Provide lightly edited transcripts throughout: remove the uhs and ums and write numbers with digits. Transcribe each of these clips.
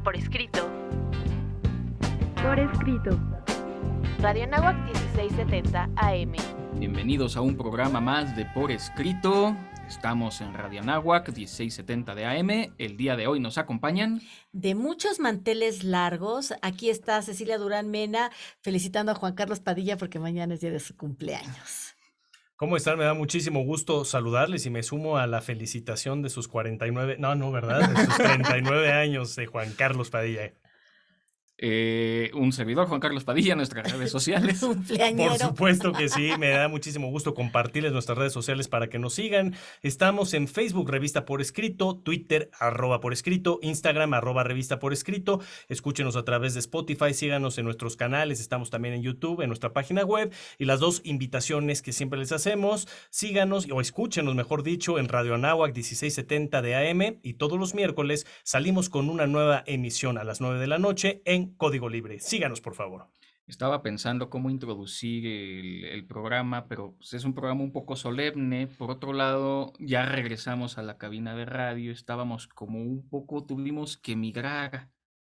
por escrito. Por escrito. Radio Anáhuac 1670 AM. Bienvenidos a un programa más de Por Escrito. Estamos en Radio Anáhuac 1670 de AM. El día de hoy nos acompañan... De muchos manteles largos, aquí está Cecilia Durán Mena felicitando a Juan Carlos Padilla porque mañana es día de su cumpleaños. ¿Cómo están? Me da muchísimo gusto saludarles y me sumo a la felicitación de sus 49, ¿verdad? De sus 39 años de Juan Carlos Padilla. Un servidor, Juan Carlos Padilla, en nuestras redes sociales. Por supuesto que sí, me da muchísimo gusto compartirles nuestras redes sociales para que nos sigan. Estamos en Facebook, Revista Por Escrito, Twitter, @Por Escrito, Instagram, @Revista Por Escrito. Escúchenos a través de Spotify, síganos en nuestros canales, estamos también en YouTube, en nuestra página web. Y las dos invitaciones que siempre les hacemos, síganos o escúchenos, mejor dicho, en Radio Anáhuac 1670 de AM. Y todos los miércoles salimos con una nueva emisión a las 9 de la noche en Código Libre. Síganos, por favor. Estaba pensando cómo introducir el programa, pero pues, es un programa un poco solemne. Por otro lado, ya regresamos a la cabina de radio. Estábamos como un poco, tuvimos que emigrar,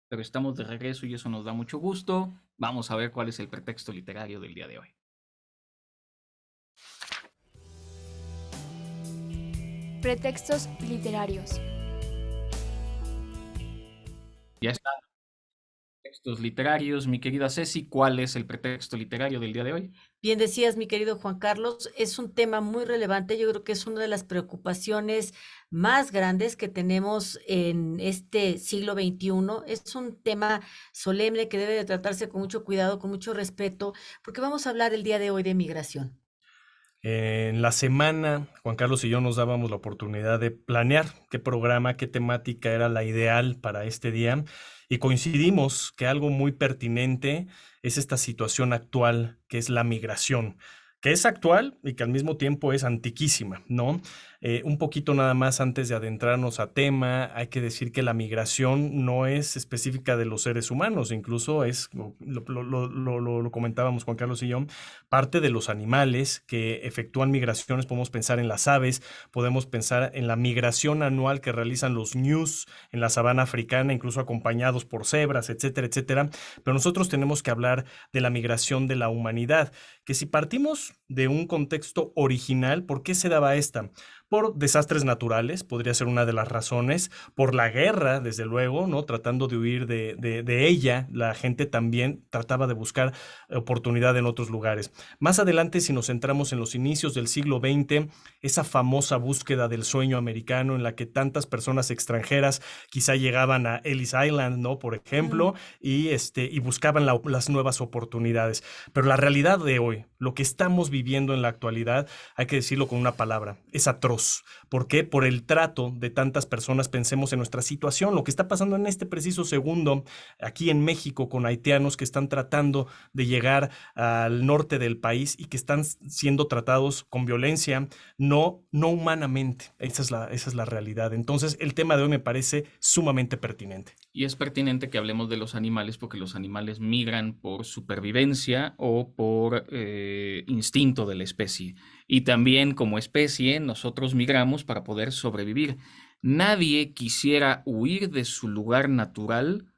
pero estamos de regreso y eso nos da mucho gusto. Vamos a ver cuál es el pretexto literario del día de hoy. Pretextos literarios. Ya está. Textos literarios, mi querida Ceci, ¿cuál es el pretexto literario del día de hoy? Bien decías, mi querido Juan Carlos, es un tema muy relevante. Yo creo que es una de las preocupaciones más grandes que tenemos en este siglo XXI. Es un tema solemne que debe de tratarse con mucho cuidado, con mucho respeto, porque vamos a hablar el día de hoy de migración. En la semana, Juan Carlos y yo nos dábamos la oportunidad de planear qué programa, qué temática era la ideal para este día y coincidimos que algo muy pertinente es esta situación actual que es la migración, que es actual y que al mismo tiempo es antiquísima, ¿no? Un poquito nada más antes de adentrarnos a tema, hay que decir que la migración no es específica de los seres humanos, incluso es, lo comentábamos Juan Carlos y yo, parte de los animales que efectúan migraciones. Podemos pensar en las aves, podemos pensar en la migración anual que realizan los ñus en la sabana africana, incluso acompañados por cebras, etcétera, etcétera. Pero nosotros tenemos que hablar de la migración de la humanidad, que si partimos de un contexto original, ¿por qué se daba esta? Por desastres naturales, podría ser una de las razones, por la guerra, desde luego, ¿no? Tratando de huir de ella, la gente también trataba de buscar oportunidad en otros lugares. Más adelante, si nos centramos en los inicios del siglo XX, esa famosa búsqueda del sueño americano en la que tantas personas extranjeras quizá llegaban a Ellis Island, ¿no? Por ejemplo, y buscaban las nuevas oportunidades. Pero la realidad de hoy, lo que estamos viviendo en la actualidad, hay que decirlo con una palabra, es atroz. ¿Por qué? Por el trato de tantas personas. Pensemos en nuestra situación, lo que está pasando en este preciso segundo aquí en México con haitianos que están tratando de llegar al norte del país y que están siendo tratados con violencia, no humanamente. Esa es la realidad. Entonces, el tema de hoy me parece sumamente pertinente. Y es pertinente que hablemos de los animales porque los animales migran por supervivencia o por instinto de la especie. Y también como especie nosotros migramos para poder sobrevivir. Nadie quisiera huir de su lugar natural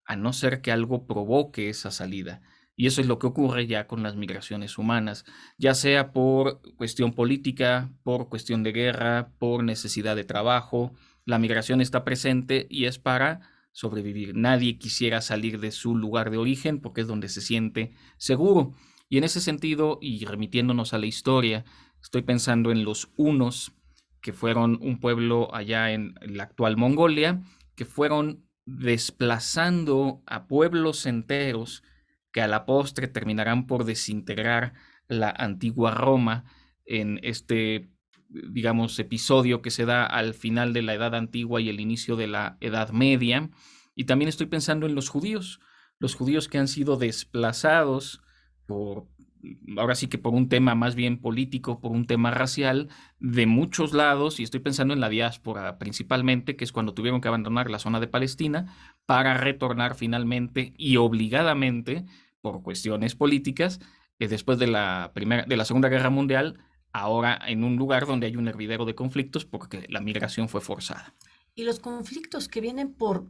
a no ser que algo provoque esa salida. Y eso es lo que ocurre ya con las migraciones humanas, ya sea por cuestión política, por cuestión de guerra, por necesidad de trabajo. La migración está presente y es para sobrevivir. Nadie quisiera salir de su lugar de origen porque es donde se siente seguro. Y en ese sentido, y remitiéndonos a la historia, estoy pensando en los hunos, que fueron un pueblo allá en la actual Mongolia, que fueron desplazando a pueblos enteros que a la postre terminarán por desintegrar la antigua Roma en este, digamos, episodio que se da al final de la Edad Antigua y el inicio de la Edad Media. Y también estoy pensando en los judíos que han sido desplazados ahora sí que por un tema más bien político, por un tema racial, de muchos lados, y estoy pensando en la diáspora principalmente, que es cuando tuvieron que abandonar la zona de Palestina para retornar finalmente y obligadamente por cuestiones políticas, después de la Segunda Guerra Mundial, ahora en un lugar donde hay un hervidero de conflictos porque la migración fue forzada. Y los conflictos que vienen por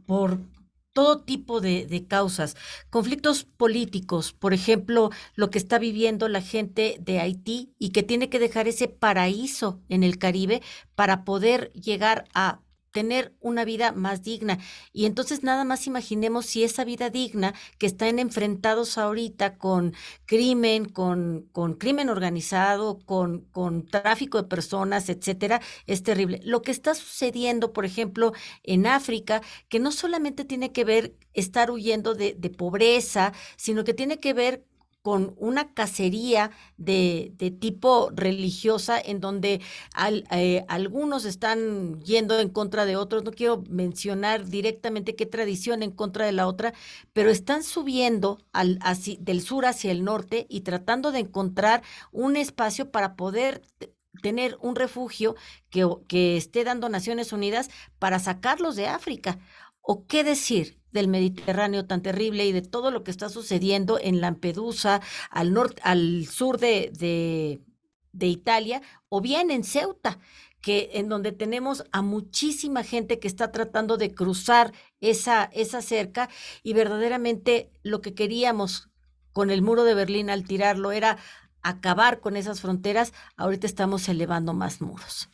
todo tipo de causas, conflictos políticos, por ejemplo, lo que está viviendo la gente de Haití y que tiene que dejar ese paraíso en el Caribe para poder llegar a tener una vida más digna. Y entonces nada más imaginemos si esa vida digna que están enfrentados ahorita con crimen, con crimen organizado, con tráfico de personas, etcétera, es terrible. Lo que está sucediendo, por ejemplo, en África, que no solamente tiene que ver estar huyendo de pobreza, sino que tiene que ver con una cacería de tipo religiosa en donde algunos están yendo en contra de otros. No quiero mencionar directamente qué tradición en contra de la otra, pero están subiendo del sur hacia el norte y tratando de encontrar un espacio para poder tener un refugio que esté dando Naciones Unidas para sacarlos de África. ¿O qué decir del Mediterráneo tan terrible y de todo lo que está sucediendo en Lampedusa, al sur de Italia, o bien en Ceuta, en donde tenemos a muchísima gente que está tratando de cruzar esa cerca, y verdaderamente lo que queríamos con el muro de Berlín al tirarlo era acabar con esas fronteras? Ahorita estamos elevando más muros.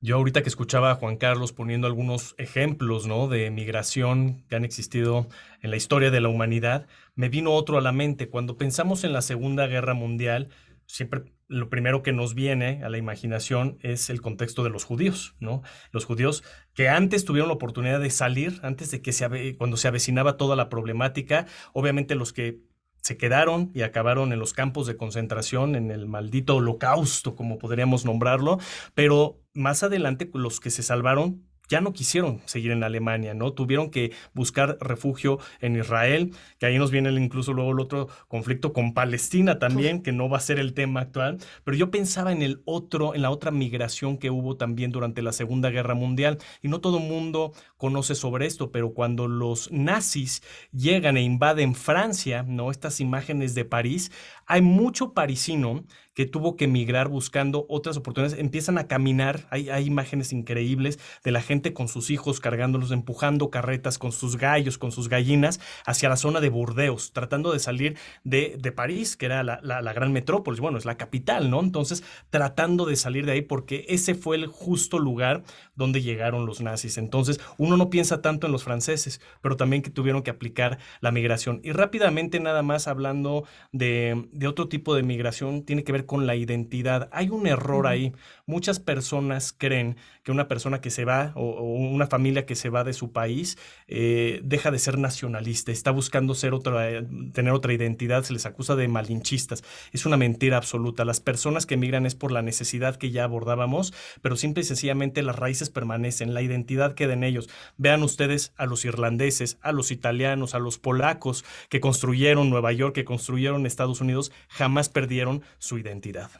Yo ahorita que escuchaba a Juan Carlos poniendo algunos ejemplos, ¿no?, de migración que han existido en la historia de la humanidad, me vino otro a la mente. Cuando pensamos en la Segunda Guerra Mundial, siempre lo primero que nos viene a la imaginación es el contexto de los judíos, ¿no? Los judíos que antes tuvieron la oportunidad de salir, antes de que cuando se avecinaba toda la problemática, obviamente los que se quedaron y acabaron en los campos de concentración, en el maldito holocausto, como podríamos nombrarlo, pero más adelante los que se salvaron ya no quisieron seguir en Alemania, ¿no? Tuvieron que buscar refugio en Israel, que ahí nos viene incluso luego el otro conflicto con Palestina también, que no va a ser el tema actual, pero yo pensaba en la otra migración que hubo también durante la Segunda Guerra Mundial, y no todo el mundo conoce sobre esto, pero cuando los nazis llegan e invaden Francia, ¿no?, estas imágenes de París, hay mucho parisino que tuvo que emigrar buscando otras oportunidades, empiezan a caminar, hay imágenes increíbles de la gente con sus hijos cargándolos, empujando carretas con sus gallos, con sus gallinas, hacia la zona de Burdeos, tratando de salir de París, que era la gran metrópolis, bueno, es la capital, ¿no? Entonces, tratando de salir de ahí porque ese fue el justo lugar donde llegaron los nazis. Entonces, uno no piensa tanto en los franceses, pero también que tuvieron que aplicar la migración. Y rápidamente, nada más hablando de otro tipo de migración, tiene que ver con la identidad. Hay un error ahí. Muchas personas creen que una persona que se va o una familia que se va de su país deja de ser nacionalista, está buscando tener otra identidad, se les acusa de malinchistas. Es una mentira absoluta. Las personas que emigran es por la necesidad que ya abordábamos, pero simple y sencillamente las raíces permanecen, la identidad queda en ellos. Vean ustedes a los irlandeses, a los italianos, a los polacos que construyeron Nueva York, que construyeron Estados Unidos, jamás perdieron su identidad.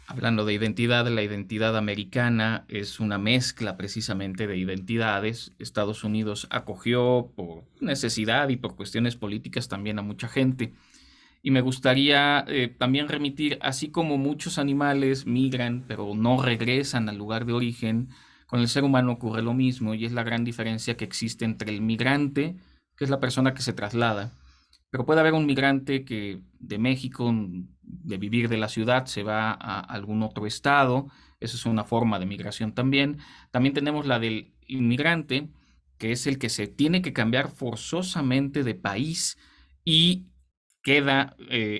Hablando de identidad, la identidad americana es una mezcla precisamente de identidades. Estados Unidos acogió por necesidad y por cuestiones políticas también a mucha gente. Y me gustaría también remitir, así como muchos animales migran pero no regresan al lugar de origen, con el ser humano ocurre lo mismo, y es la gran diferencia que existe entre el migrante, que es la persona que se traslada. Pero puede haber un migrante que de México, de vivir de la ciudad, se va a algún otro estado. Esa es una forma de migración también. También tenemos la del inmigrante, que es el que se tiene que cambiar forzosamente de país y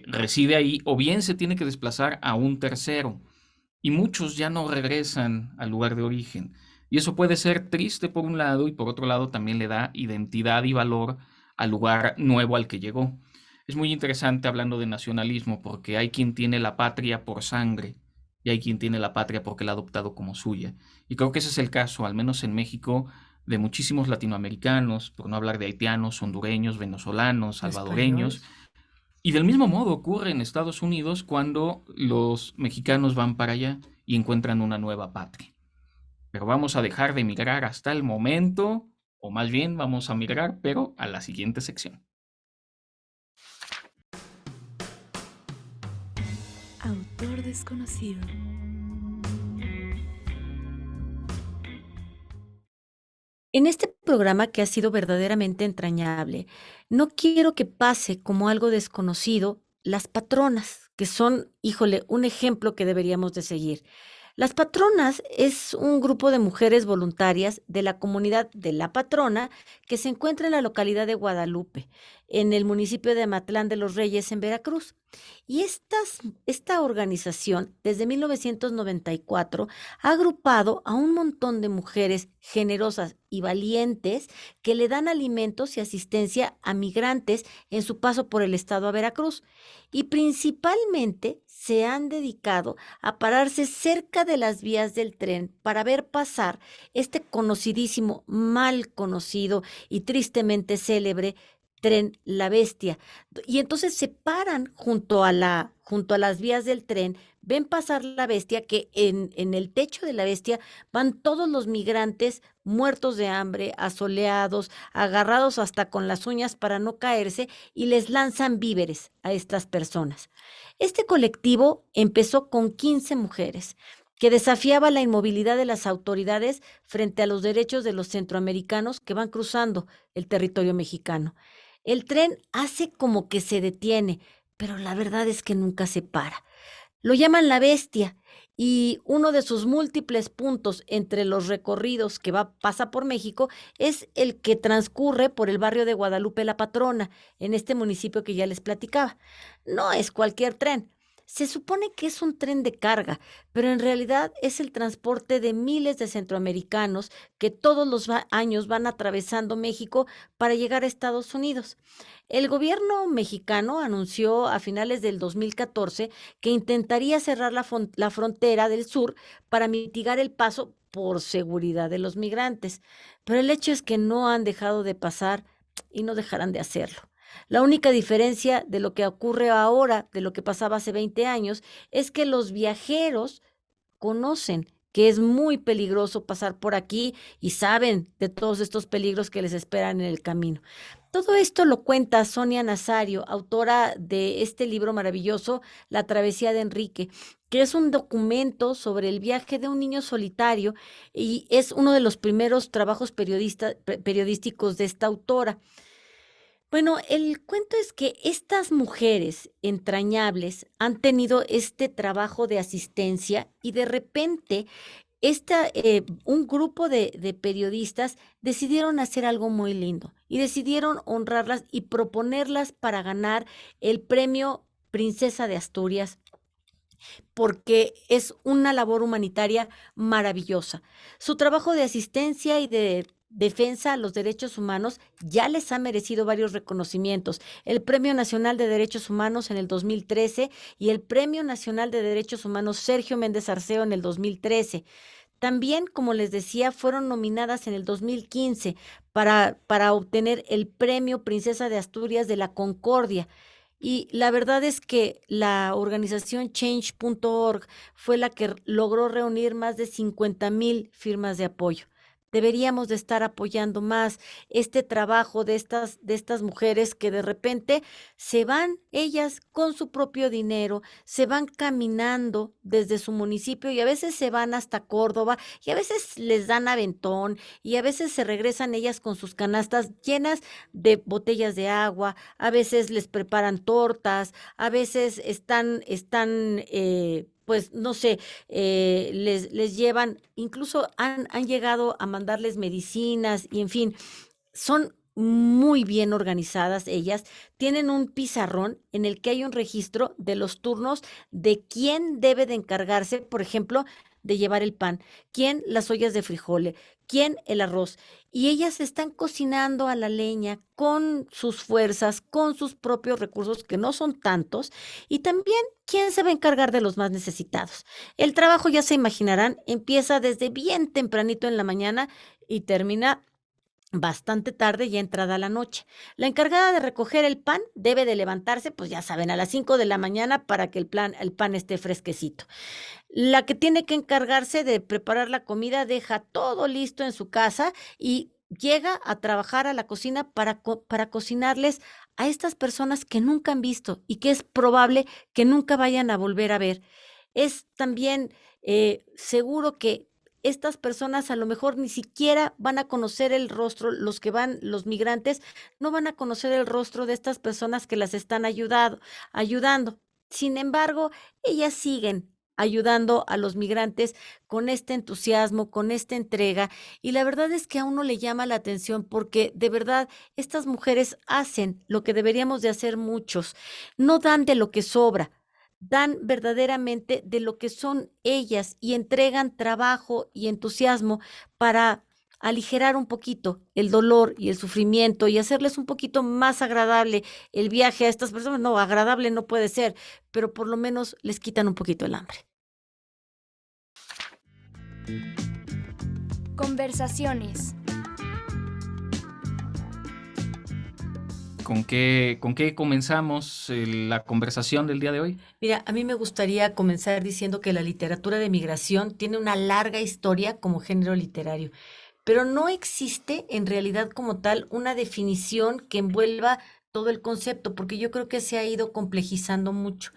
reside ahí, o bien se tiene que desplazar a un tercero. Y muchos ya no regresan al lugar de origen. Y eso puede ser triste por un lado, y por otro lado también le da identidad y valor al lugar nuevo al que llegó. Es muy interesante hablando de nacionalismo, porque hay quien tiene la patria por sangre y hay quien tiene la patria porque la ha adoptado como suya. Y creo que ese es el caso, al menos en México, de muchísimos latinoamericanos, por no hablar de haitianos, hondureños, venezolanos, salvadoreños. Y del mismo modo ocurre en Estados Unidos cuando los mexicanos van para allá y encuentran una nueva patria. Pero vamos a dejar de migrar hasta el momento, o más bien vamos a migrar, pero a la siguiente sección. Autor desconocido. En este programa que ha sido verdaderamente entrañable, no quiero que pase como algo desconocido las patronas, que son, híjole, un ejemplo que deberíamos de seguir. Las patronas es un grupo de mujeres voluntarias de la comunidad de La Patrona que se encuentra en la localidad de Guadalupe, en el municipio de Amatlán de los Reyes, en Veracruz. Y esta organización, desde 1994, ha agrupado a un montón de mujeres generosas y valientes que le dan alimentos y asistencia a migrantes en su paso por el estado a Veracruz. Y principalmente se han dedicado a pararse cerca de las vías del tren para ver pasar este conocidísimo, mal conocido y tristemente célebre tren La Bestia. Y entonces se paran junto a las vías del tren, ven pasar la bestia, que en el techo de la bestia van todos los migrantes muertos de hambre, asoleados, agarrados hasta con las uñas para no caerse, y les lanzan víveres a estas personas. Este colectivo empezó con 15 mujeres que desafiaba la inmovilidad de las autoridades frente a los derechos de los centroamericanos que van cruzando el territorio mexicano. El tren hace como que se detiene, pero la verdad es que nunca se para. Lo llaman la bestia y uno de sus múltiples puntos entre los recorridos que pasa por México es el que transcurre por el barrio de Guadalupe La Patrona, en este municipio que ya les platicaba. No es cualquier tren. Se supone que es un tren de carga, pero en realidad es el transporte de miles de centroamericanos que todos los años van atravesando México para llegar a Estados Unidos. El gobierno mexicano anunció a finales del 2014 que intentaría cerrar la frontera del sur para mitigar el paso por seguridad de los migrantes, pero el hecho es que no han dejado de pasar y no dejarán de hacerlo. La única diferencia de lo que ocurre ahora, de lo que pasaba hace 20 años, es que los viajeros conocen que es muy peligroso pasar por aquí y saben de todos estos peligros que les esperan en el camino. Todo esto lo cuenta Sonia Nazario, autora de este libro maravilloso, La travesía de Enrique, que es un documento sobre el viaje de un niño solitario y es uno de los primeros trabajos periodísticos de esta autora. Bueno, el cuento es que estas mujeres entrañables han tenido este trabajo de asistencia y de repente un grupo de periodistas decidieron hacer algo muy lindo y decidieron honrarlas y proponerlas para ganar el premio Princesa de Asturias, porque es una labor humanitaria maravillosa. Su trabajo de asistencia y de defensa a los derechos humanos ya les ha merecido varios reconocimientos: el Premio Nacional de Derechos Humanos en el 2013 y el Premio Nacional de Derechos Humanos Sergio Méndez Arceo en el 2013. También, como les decía, fueron nominadas en el 2015 para obtener el Premio Princesa de Asturias de la Concordia. Y la verdad es que la organización Change.org fue la que logró reunir más de 50,000 firmas de apoyo. Deberíamos de estar apoyando más este trabajo de estas mujeres que de repente se van ellas con su propio dinero, se van caminando desde su municipio y a veces se van hasta Córdoba y a veces les dan aventón y a veces se regresan ellas con sus canastas llenas de botellas de agua, a veces les preparan tortas, a veces pues no sé, les llevan, incluso han llegado a mandarles medicinas y en fin, son muy bien organizadas ellas, tienen un pizarrón en el que hay un registro de los turnos de quién debe de encargarse, por ejemplo, de llevar el pan, quién las ollas de frijoles, quién el arroz. Y ellas están cocinando a la leña con sus fuerzas, con sus propios recursos, que no son tantos, y también quién se va a encargar de los más necesitados. El trabajo, ya se imaginarán, empieza desde bien tempranito en la mañana y termina bastante tarde, ya entrada la noche. La encargada de recoger el pan debe de levantarse, pues ya saben, a las 5 de la mañana para que el pan esté fresquecito. La que tiene que encargarse de preparar la comida deja todo listo en su casa y llega a trabajar a la cocina para cocinarles a estas personas que nunca han visto y que es probable que nunca vayan a volver a ver. Es también seguro que estas personas a lo mejor ni siquiera van a conocer el rostro, los migrantes, no van a conocer el rostro de estas personas que las están ayudando. Sin embargo, ellas siguen ayudando a los migrantes con este entusiasmo, con esta entrega, y la verdad es que a uno le llama la atención porque de verdad estas mujeres hacen lo que deberíamos de hacer muchos, no dan de lo que sobra, dan verdaderamente de lo que son ellas y entregan trabajo y entusiasmo para aligerar un poquito el dolor y el sufrimiento y hacerles un poquito más agradable el viaje a estas personas. No, agradable no puede ser, pero por lo menos les quitan un poquito el hambre. Conversaciones. ¿Con qué comenzamos la conversación del día de hoy? Mira, a mí me gustaría comenzar diciendo que la literatura de migración tiene una larga historia como género literario, pero no existe en realidad como tal una definición que envuelva todo el concepto, porque yo creo que se ha ido complejizando mucho.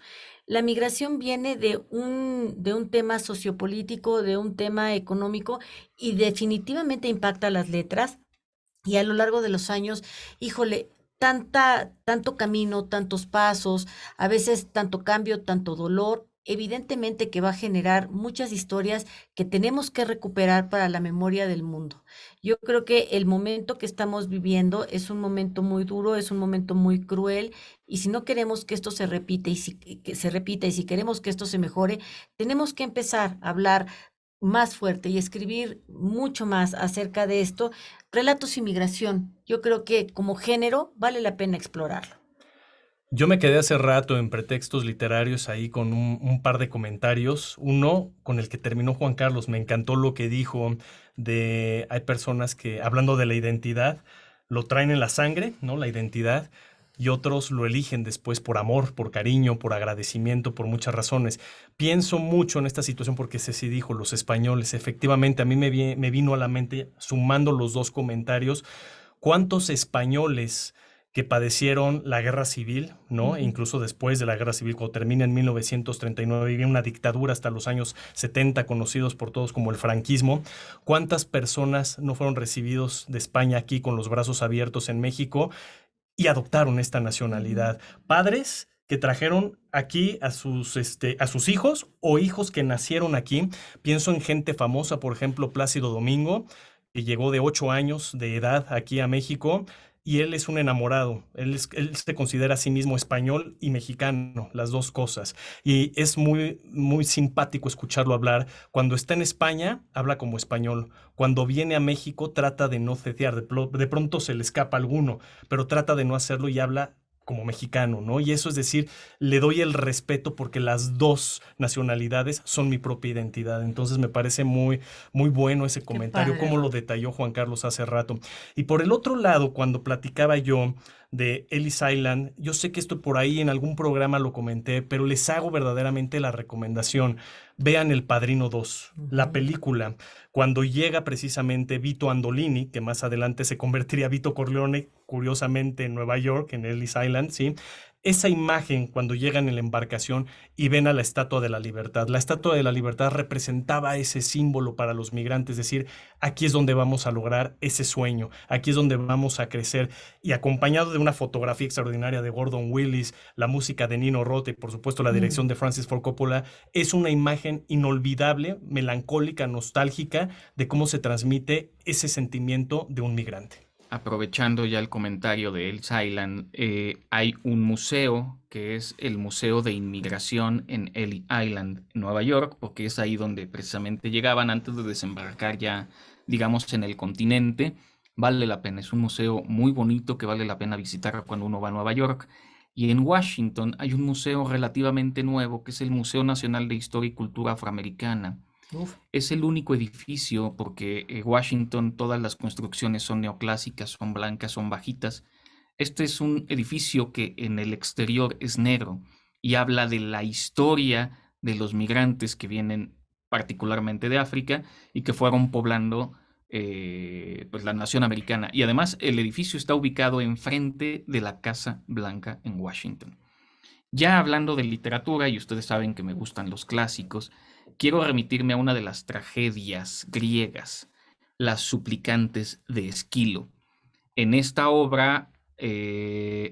La migración viene de un tema sociopolítico, de un tema económico y definitivamente impacta las letras. Y a lo largo de los años, híjole, tanto camino, tantos pasos, a veces tanto cambio, tanto dolor, evidentemente que va a generar muchas historias que tenemos que recuperar para la memoria del mundo. Yo creo que el momento que estamos viviendo es un momento muy duro, es un momento muy cruel, y si no queremos que esto se repita que se repita y si queremos que esto se mejore, tenemos que empezar a hablar más fuerte y escribir mucho más acerca de esto. Relatos y migración, yo creo que como género vale la pena explorarlo. Yo me quedé hace rato en pretextos literarios ahí con un par de comentarios. Uno con el que terminó Juan Carlos, me encantó lo que dijo hay personas que, hablando de la identidad, lo traen en la sangre, ¿no? La identidad, y otros lo eligen después por amor, por cariño, por agradecimiento, por muchas razones. Pienso mucho en esta situación porque Ceci dijo, los españoles, efectivamente, a mí me vino a la mente, sumando los dos comentarios, cuántos españoles que padecieron la guerra civil, ¿no? E incluso después de la guerra civil, cuando termina en 1939, vivía una dictadura hasta los años 70, conocidos por todos como el franquismo. ¿Cuántas personas no fueron recibidos de España aquí con los brazos abiertos en México y adoptaron esta nacionalidad? Padres que trajeron aquí a sus hijos o hijos que nacieron aquí. Pienso en gente famosa, por ejemplo, Plácido Domingo, que llegó de 8 años de edad aquí a México. Y él es un enamorado, él se considera a sí mismo español y mexicano, las dos cosas. Y es muy, muy simpático escucharlo hablar. Cuando está en España, habla como español. Cuando viene a México, trata de no cetear. De pronto se le escapa alguno, pero trata de no hacerlo y habla como mexicano, ¿no? Y eso es decir, le doy el respeto porque las dos nacionalidades son mi propia identidad. Entonces me parece muy, muy bueno ese comentario, como lo detalló Juan Carlos hace rato. Y por el otro lado, cuando platicaba yo de Ellis Island, yo sé que esto por ahí en algún programa lo comenté, pero les hago verdaderamente la recomendación. Vean El Padrino 2, la película, cuando llega precisamente Vito Andolini, que más adelante se convertiría Vito Corleone, curiosamente en Nueva York, en Ellis Island, ¿sí? Esa imagen cuando llegan en la embarcación y ven a la Estatua de la Libertad. La Estatua de la Libertad representaba ese símbolo para los migrantes, es decir, aquí es donde vamos a lograr ese sueño, aquí es donde vamos a crecer. Y acompañado de una fotografía extraordinaria de Gordon Willis, la música de Nino Rota y por supuesto la dirección de Francis Ford Coppola, es una imagen inolvidable, melancólica, nostálgica de cómo se transmite ese sentimiento de un migrante. Aprovechando ya el comentario de Ellis Island, hay un museo que es el Museo de Inmigración en Ellis Island, Nueva York, porque es ahí donde precisamente llegaban antes de desembarcar ya, digamos, en el continente. Vale la pena, es un museo muy bonito que vale la pena visitar cuando uno va a Nueva York. Y en Washington hay un museo relativamente nuevo que es el Museo Nacional de Historia y Cultura Afroamericana. Es el único edificio porque en Washington todas las construcciones son neoclásicas, son blancas, son bajitas. Este es un edificio que en el exterior es negro y habla de la historia de los migrantes que vienen particularmente de África y que fueron poblando pues la nación americana. Y además el edificio está ubicado enfrente de la Casa Blanca en Washington. Ya hablando de literatura, y ustedes saben que me gustan los clásicos, quiero remitirme a una de las tragedias griegas, Las suplicantes de Esquilo. En esta obra, que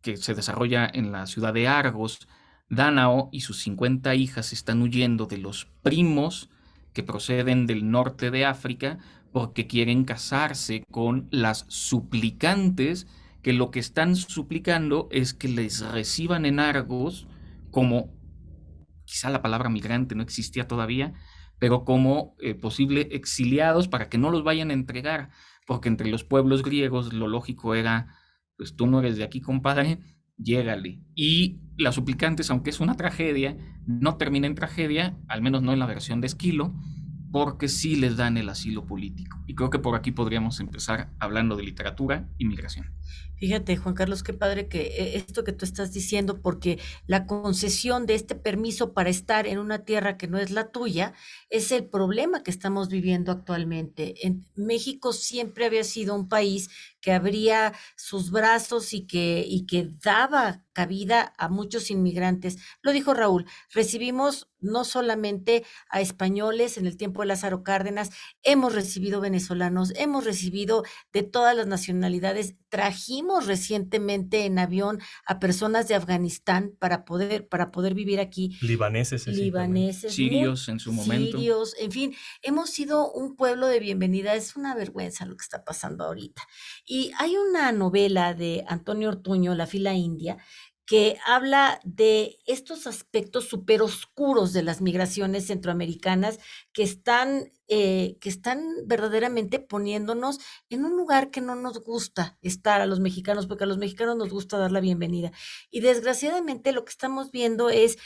se desarrolla en la ciudad de Argos, Dánao y sus 50 hijas están huyendo de los primos que proceden del norte de África porque quieren casarse con las suplicantes, que lo que están suplicando es que les reciban en Argos como, quizá la palabra migrante no existía todavía, pero como posible exiliados para que no los vayan a entregar, porque entre los pueblos griegos lo lógico era, pues tú no eres de aquí, compadre, llégale. Y las suplicantes, aunque es una tragedia, no termina en tragedia, al menos no en la versión de Esquilo, porque sí les dan el asilo político. Y creo que por aquí podríamos empezar hablando de literatura y migración. Fíjate, Juan Carlos, qué padre que esto que tú estás diciendo, porque la concesión de este permiso para estar en una tierra que no es la tuya es el problema que estamos viviendo actualmente. En México siempre había sido un país que abría sus brazos y que daba cabida a muchos inmigrantes. Lo dijo Raúl, recibimos no solamente a españoles en el tiempo de Lázaro Cárdenas, hemos recibido venezolanos, hemos recibido de todas las nacionalidades. Trajimos recientemente en avión a personas de Afganistán para poder vivir aquí, Libaneses, sí, también. libaneses, Sirios en su momento. sirios, en fin, hemos sido un pueblo de bienvenida. Es una vergüenza lo que está pasando ahorita. Y hay una novela de Antonio Ortuño, La fila india, que habla de estos aspectos súper oscuros de las migraciones centroamericanas que están verdaderamente poniéndonos en un lugar que no nos gusta estar a los mexicanos, porque a los mexicanos nos gusta dar la bienvenida. Y desgraciadamente lo que estamos viendo es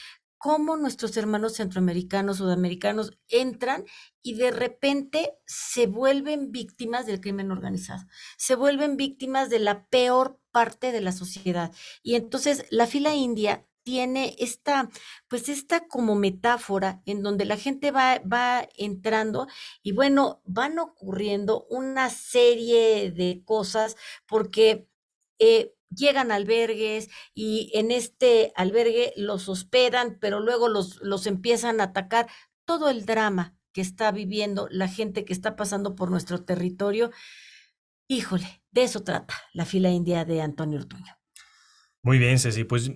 cómo nuestros hermanos centroamericanos, sudamericanos entran y de repente se vuelven víctimas del crimen organizado, se vuelven víctimas de la peor parte de la sociedad. Y entonces la fila india tiene esta como metáfora en donde la gente va entrando y bueno, van ocurriendo una serie de cosas porque llegan a albergues y en este albergue los hospedan, pero luego los empiezan a atacar. Todo el drama que está viviendo la gente que está pasando por nuestro territorio, híjole, de eso trata la fila india de Antonio Ortuño. Muy bien, Ceci. Pues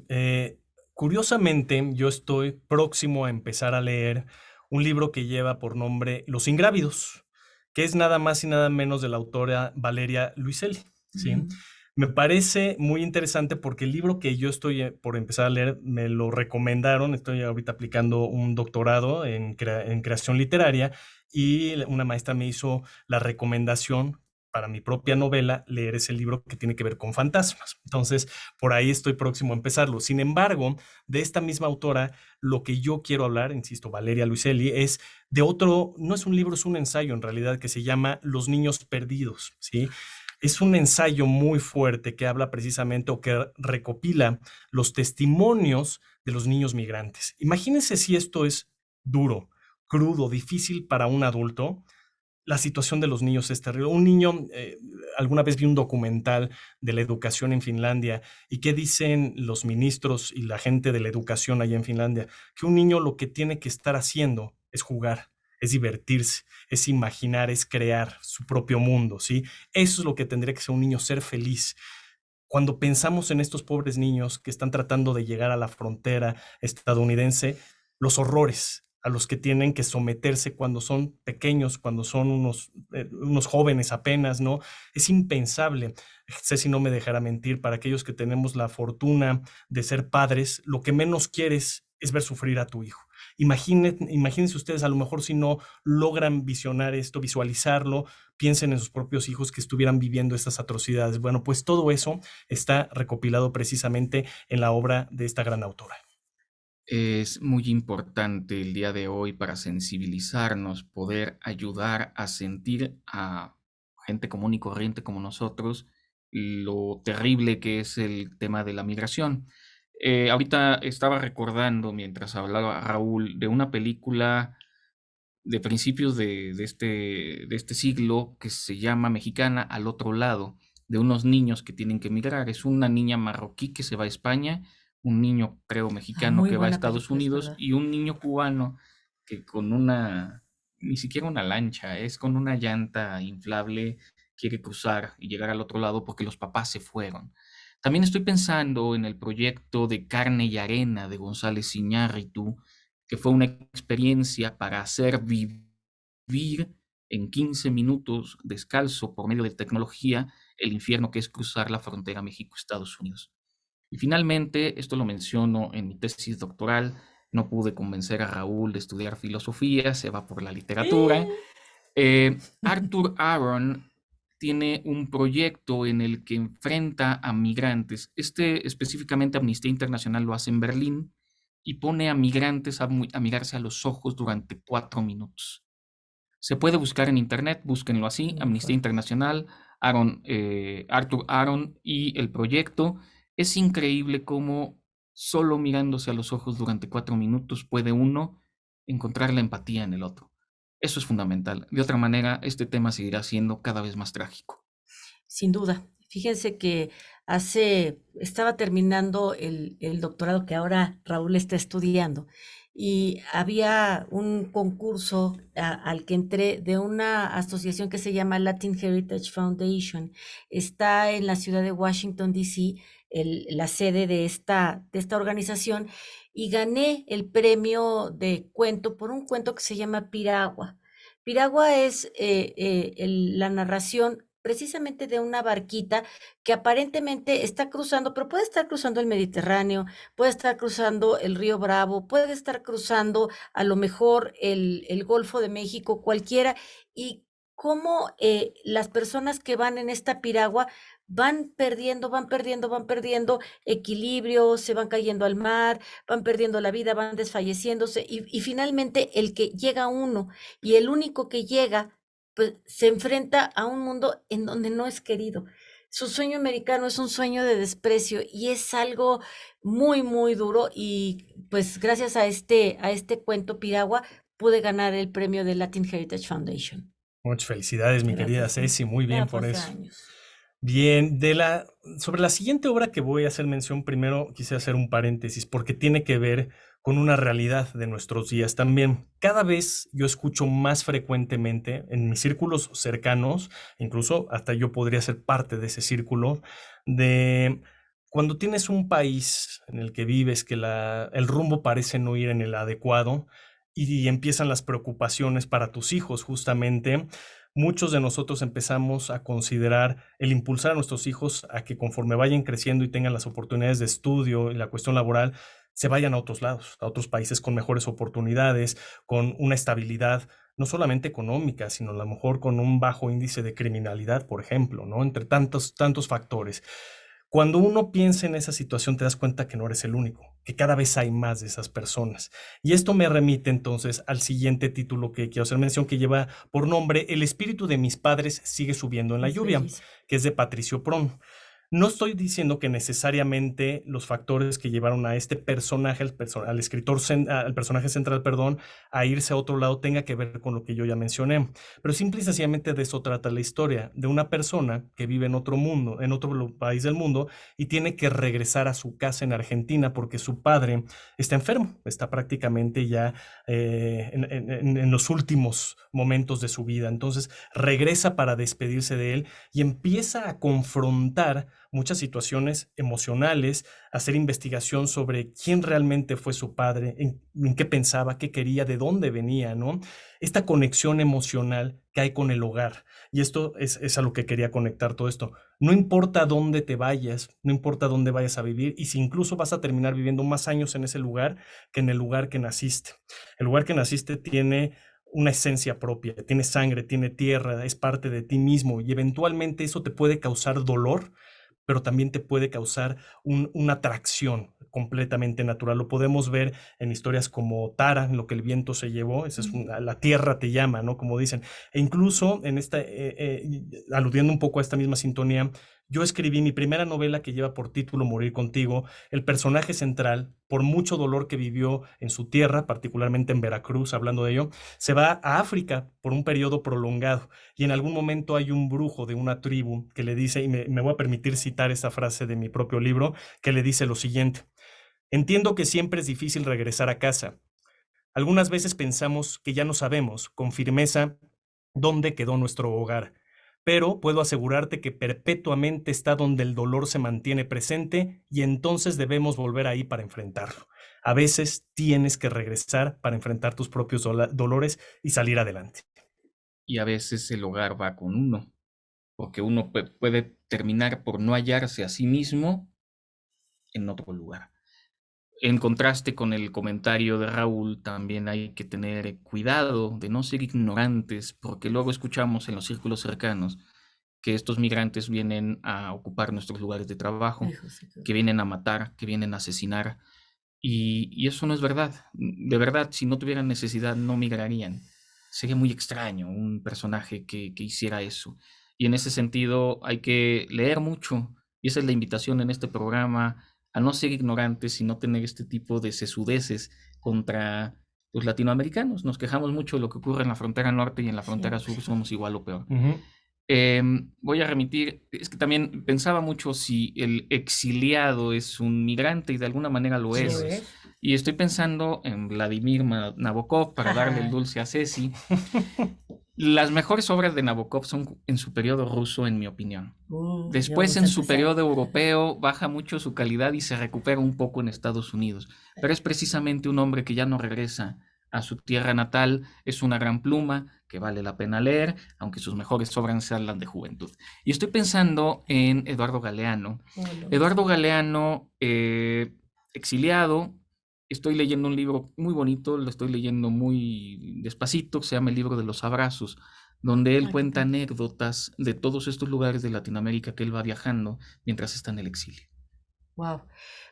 curiosamente, yo estoy próximo a empezar a leer un libro que lleva por nombre Los Ingrávidos, que es nada más y nada menos de la autora Valeria Luiselli, ¿sí? Me parece muy interesante porque el libro que yo estoy por empezar a leer me lo recomendaron. Estoy ahorita aplicando un doctorado en creación literaria y una maestra me hizo la recomendación para mi propia novela leer ese libro que tiene que ver con fantasmas. Entonces, por ahí estoy próximo a empezarlo. Sin embargo, de esta misma autora, lo que yo quiero hablar, insisto, Valeria Luiselli, es de otro, no es un libro, es un ensayo en realidad que se llama Los niños perdidos, ¿sí? Es un ensayo muy fuerte que habla precisamente o que recopila los testimonios de los niños migrantes. Imagínense si esto es duro, crudo, difícil para un adulto. La situación de los niños es terrible. Un niño, alguna vez vi un documental de la educación en Finlandia y qué dicen los ministros y la gente de la educación allá en Finlandia, que un niño lo que tiene que estar haciendo es jugar, es divertirse, es imaginar, es crear su propio mundo, ¿sí? Eso es lo que tendría que ser un niño, ser feliz. Cuando pensamos en estos pobres niños que están tratando de llegar a la frontera estadounidense, los horrores a los que tienen que someterse cuando son pequeños, cuando son unos jóvenes apenas, ¿no? Es impensable. Ceci no me dejará mentir, para aquellos que tenemos la fortuna de ser padres, lo que menos quieres es ver sufrir a tu hijo. Imagínense ustedes, a lo mejor si no logran visionar esto, visualizarlo, piensen en sus propios hijos que estuvieran viviendo estas atrocidades. Bueno, pues todo eso está recopilado precisamente en la obra de esta gran autora. Es muy importante el día de hoy para sensibilizarnos, poder ayudar a sentir a gente común y corriente como nosotros lo terrible que es el tema de la migración. Ahorita estaba recordando, mientras hablaba Raúl, de una película de principios de este siglo que se llama Mexicana al otro lado, de unos niños que tienen que emigrar. Es una niña marroquí que se va a España, un niño, creo, mexicano Muy que va a buena Estados película, es Unidos verdad. y un niño cubano que ni siquiera una lancha, es con una llanta inflable, quiere cruzar y llegar al otro lado porque los papás se fueron. También estoy pensando en el proyecto de Carne y Arena de González Iñárritu, que fue una experiencia para hacer vivir en 15 minutos descalzo por medio de tecnología el infierno que es cruzar la frontera México-Estados Unidos. Y finalmente, esto lo menciono en mi tesis doctoral, no pude convencer a Raúl de estudiar filosofía, se va por la literatura. Arthur Aaron tiene un proyecto en el que enfrenta a migrantes. Específicamente Amnistía Internacional lo hace en Berlín y pone a migrantes a mirarse a los ojos durante 4 minutos. Se puede buscar en internet, búsquenlo así, Amnistía Internacional, Arthur Aaron y el proyecto. Es increíble cómo solo mirándose a los ojos durante 4 minutos puede uno encontrar la empatía en el otro. Eso es fundamental. De otra manera, este tema seguirá siendo cada vez más trágico. Sin duda. Fíjense que estaba terminando el doctorado que ahora Raúl está estudiando y había un concurso al que entré de una asociación que se llama Latin Heritage Foundation. Está en la ciudad de Washington, D.C., la sede de esta organización, y gané el premio de cuento por un cuento que se llama Piragua. Piragua es la narración precisamente de una barquita que aparentemente está cruzando, pero puede estar cruzando el Mediterráneo, puede estar cruzando el río Bravo, puede estar cruzando a lo mejor el Golfo de México, cualquiera, y cómo las personas que van en esta piragua van perdiendo equilibrio, se van cayendo al mar, van perdiendo la vida, van desfalleciéndose, y finalmente el que llega uno y el único que llega pues se enfrenta a un mundo en donde no es querido. Su sueño americano es un sueño de desprecio y es algo muy, muy duro, y pues gracias a este cuento Piragua pude ganar el premio de Latin Heritage Foundation. Muchas felicidades, mi querida Gracias, sí. Ceci, muy bien Ya por fue hace eso. años. Bien, sobre la siguiente obra que voy a hacer mención, primero quise hacer un paréntesis porque tiene que ver con una realidad de nuestros días también. Cada vez yo escucho más frecuentemente en mis círculos cercanos, incluso hasta yo podría ser parte de ese círculo, de cuando tienes un país en el que vives que el rumbo parece no ir en el adecuado y empiezan las preocupaciones para tus hijos justamente. Muchos de nosotros empezamos a considerar el impulsar a nuestros hijos a que conforme vayan creciendo y tengan las oportunidades de estudio y la cuestión laboral, se vayan a otros lados, a otros países con mejores oportunidades, con una estabilidad no solamente económica, sino a lo mejor con un bajo índice de criminalidad, por ejemplo, ¿no? Entre tantos factores. Cuando uno piensa en esa situación, te das cuenta que no eres el único, que cada vez hay más de esas personas. Y esto me remite entonces al siguiente título que quiero hacer mención, que lleva por nombre El espíritu de mis padres sigue subiendo en la lluvia, que es de Patricio Pron. No estoy diciendo que necesariamente los factores que llevaron a este personaje, al personaje central, a irse a otro lado tenga que ver con lo que yo ya mencioné, pero simple y sencillamente de eso trata la historia, de una persona que vive en otro mundo, en otro país del mundo, y tiene que regresar a su casa en Argentina porque su padre está enfermo, está prácticamente ya en los últimos momentos de su vida. Entonces regresa para despedirse de él y empieza a confrontar muchas situaciones emocionales, hacer investigación sobre quién realmente fue su padre, en qué pensaba, qué quería, de dónde venía, ¿no? Esta conexión emocional que hay con el hogar. Y esto es a lo que quería conectar todo esto. No importa dónde te vayas, no importa dónde vayas a vivir, y si incluso vas a terminar viviendo más años en ese lugar que en el lugar que naciste. El lugar que naciste tiene una esencia propia, tiene sangre, tiene tierra, es parte de ti mismo, y eventualmente eso te puede causar dolor, pero también te puede causar una atracción completamente natural. Lo podemos ver en historias como Tara, en Lo que el viento se llevó, esa es la tierra te llama, ¿no? Como dicen. E incluso en aludiendo un poco a esta misma sintonía, yo escribí mi primera novela que lleva por título Morir contigo. El personaje central, por mucho dolor que vivió en su tierra, particularmente en Veracruz, hablando de ello, se va a África por un periodo prolongado, y en algún momento hay un brujo de una tribu que le dice, y me voy a permitir citar esa frase de mi propio libro, que le dice lo siguiente: entiendo que siempre es difícil regresar a casa, Algunas veces pensamos que ya no sabemos con firmeza dónde quedó nuestro hogar, pero puedo asegurarte que perpetuamente está donde el dolor se mantiene presente y entonces debemos volver ahí para enfrentarlo. A veces tienes que regresar para enfrentar tus propios dolores y salir adelante. Y a veces el hogar va con uno, porque uno puede terminar por no hallarse a sí mismo en otro lugar. En contraste con el comentario de Raúl, también hay que tener cuidado de no ser ignorantes, porque luego escuchamos en los círculos cercanos que estos migrantes vienen a ocupar nuestros lugares de trabajo, Ay, José, que vienen a matar, que vienen a asesinar, y eso no es verdad. De verdad, si no tuvieran necesidad, no migrarían. Sería muy extraño un personaje que hiciera eso. Y en ese sentido hay que leer mucho, y esa es la invitación en este programa, a no ser ignorantes y no tener este tipo de sesudeces contra los latinoamericanos. Nos quejamos mucho de lo que ocurre en la frontera norte y en la frontera sur somos igual o peor. Voy a remitir, es que también pensaba mucho si el exiliado es un migrante y de alguna manera lo Sí, es. ¿ves? Y estoy pensando en Vladimir Nabokov para darle el dulce a Ceci. Las mejores obras de Nabokov son en su periodo ruso, en mi opinión. Después, en su periodo europeo, baja mucho su calidad y se recupera un poco en Estados Unidos. Pero es precisamente un hombre que ya no regresa a su tierra natal, es una gran pluma que vale la pena leer, aunque sus mejores obras sean las de juventud. Y estoy pensando en Eduardo Galeano. Eduardo Galeano, exiliado, estoy leyendo un libro muy bonito, lo estoy leyendo muy despacito, se llama El libro de los abrazos, donde él cuenta anécdotas de todos estos lugares de Latinoamérica que él va viajando mientras está en el exilio. Wow.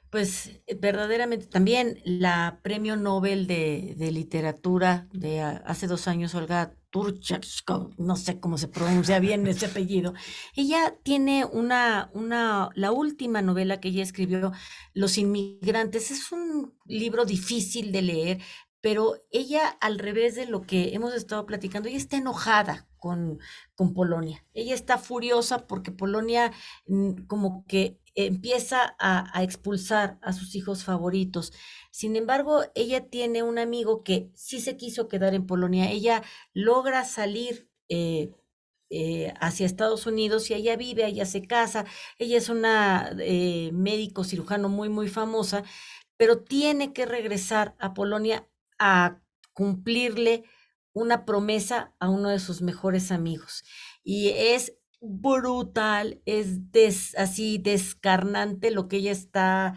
Pues verdaderamente también la premio Nobel de literatura de hace 2 años, Olga Turchakov, no sé cómo se pronuncia bien ese apellido. Ella tiene la última novela que ella escribió, Los inmigrantes. Es un libro difícil de leer, pero ella, al revés de lo que hemos estado platicando, ella está enojada con Polonia. Ella está furiosa porque Polonia como que empieza a expulsar a sus hijos favoritos. Sin embargo, ella tiene un amigo que sí se quiso quedar en Polonia. Ella logra salir hacia Estados Unidos y allá vive, allá se casa. Ella es una médico cirujano muy, muy famosa, pero tiene que regresar a Polonia a cumplirle una promesa a uno de sus mejores amigos. Y es brutal, es así descarnante lo que ella está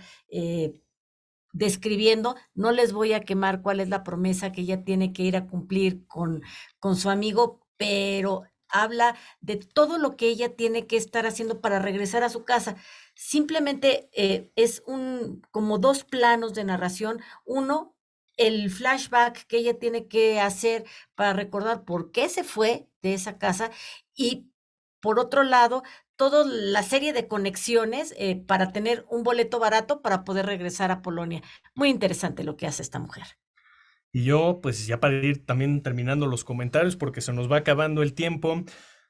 describiendo. No les voy a quemar cuál es la promesa que ella tiene que ir a cumplir con su amigo, pero habla de todo lo que ella tiene que estar haciendo para regresar a su casa. Simplemente es como 2 planos de narración. Uno, el flashback que ella tiene que hacer para recordar por qué se fue de esa casa, y por otro lado, toda la serie de conexiones para tener un boleto barato para poder regresar a Polonia. Muy interesante lo que hace esta mujer. Y yo, pues ya para ir también terminando los comentarios, porque se nos va acabando el tiempo,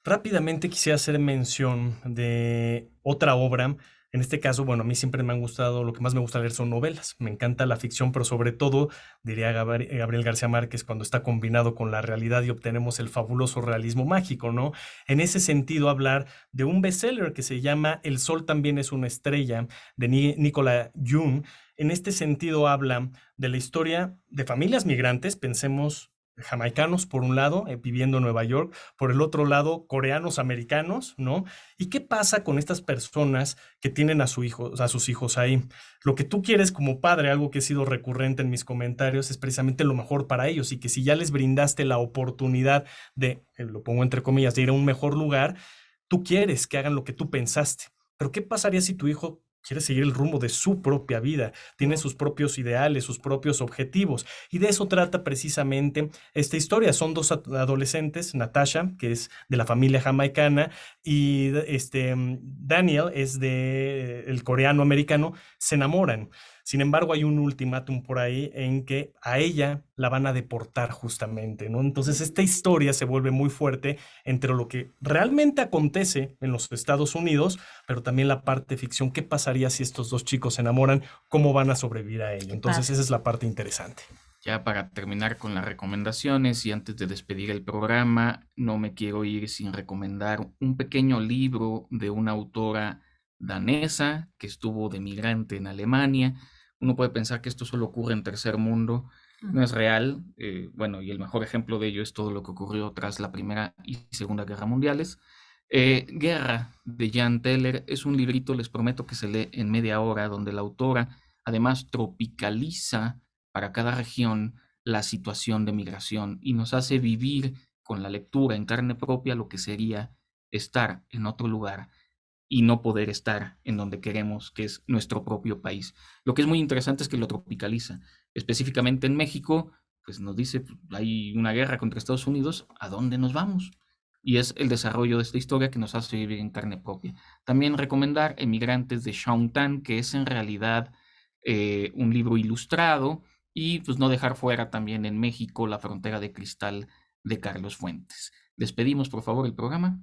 rápidamente quisiera hacer mención de otra obra. En este caso, bueno, a mí siempre me han gustado, lo que más me gusta leer son novelas. Me encanta la ficción, pero sobre todo, diría Gabriel García Márquez, cuando está combinado con la realidad y obtenemos el fabuloso realismo mágico, ¿no? En ese sentido, hablar de un bestseller que se llama El sol también es una estrella, de Nicola Jung. En este sentido, habla de la historia de familias migrantes, pensemos jamaicanos por un lado, viviendo en Nueva York, por el otro lado, coreanos americanos, ¿no? ¿Y qué pasa con estas personas que tienen a sus hijos ahí? Lo que tú quieres como padre, algo que ha sido recurrente en mis comentarios, es precisamente lo mejor para ellos, y que si ya les brindaste la oportunidad de, lo pongo entre comillas, de ir a un mejor lugar, tú quieres que hagan lo que tú pensaste. Pero ¿qué pasaría si tu hijo quiere seguir el rumbo de su propia vida, tiene sus propios ideales, sus propios objetivos? Y de eso trata precisamente esta historia. Son 2 adolescentes, Natasha, que es de la familia jamaicana, y Daniel es el coreano-americano, se enamoran. Sin embargo, hay un ultimátum por ahí en que a ella la van a deportar justamente, ¿no? Entonces, esta historia se vuelve muy fuerte entre lo que realmente acontece en los Estados Unidos, pero también la parte de ficción. ¿Qué pasaría si estos 2 chicos se enamoran? ¿Cómo van a sobrevivir a ello? Entonces, esa es la parte interesante. Ya para terminar con las recomendaciones y antes de despedir el programa, no me quiero ir sin recomendar un pequeño libro de una autora danesa que estuvo de migrante en Alemania. Uno puede pensar que esto solo ocurre en tercer mundo, no es real. Bueno, y el mejor ejemplo de ello es todo lo que ocurrió tras la Primera y Segunda Guerra Mundiales. Guerra de Jan Teller es un librito, les prometo que se lee en media hora, donde la autora además tropicaliza para cada región la situación de migración y nos hace vivir con la lectura en carne propia lo que sería estar en otro lugar y no poder estar en donde queremos, que es nuestro propio país. Lo que es muy interesante es que lo tropicaliza. Específicamente en México, pues nos dice, pues, hay una guerra contra Estados Unidos, ¿a dónde nos vamos? Y es el desarrollo de esta historia que nos hace vivir en carne propia. También recomendar Emigrantes de Shaun Tan, que es en realidad un libro ilustrado, y pues no dejar fuera también en México La Frontera de Cristal de Carlos Fuentes. Despedimos, por favor, el programa.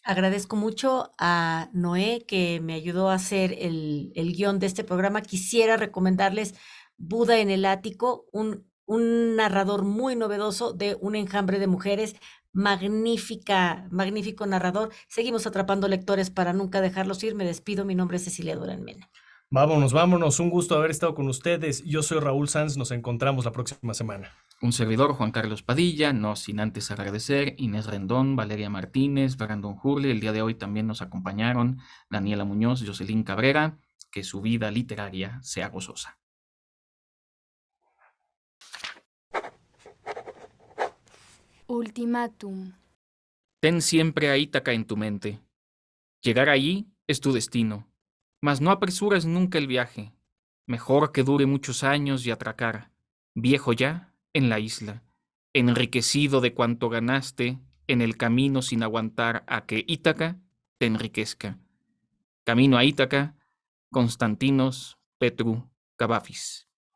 Agradezco mucho a Noé que me ayudó a hacer el guión de este programa. Quisiera recomendarles Buda en el ático, un narrador muy novedoso de un enjambre de mujeres. Magnífico narrador. Seguimos atrapando lectores para nunca dejarlos ir. Me despido. Mi nombre es Cecilia Durán Mena. Vámonos. Un gusto haber estado con ustedes. Yo soy Raúl Sanz. Nos encontramos la próxima semana. Un servidor, Juan Carlos Padilla, no sin antes agradecer Inés Rendón, Valeria Martínez, Brandon Hurley. El día de hoy también nos acompañaron Daniela Muñoz, Jocelyn Cabrera. Que su vida literaria sea gozosa. Ultimátum. Ten siempre a Ítaca en tu mente. Llegar allí es tu destino, mas no apresuras nunca el viaje. Mejor que dure muchos años y atracar, viejo ya, en la isla, enriquecido de cuanto ganaste en el camino sin aguantar a que Ítaca te enriquezca. Camino a Ítaca, Constantinos Petru Cavafis.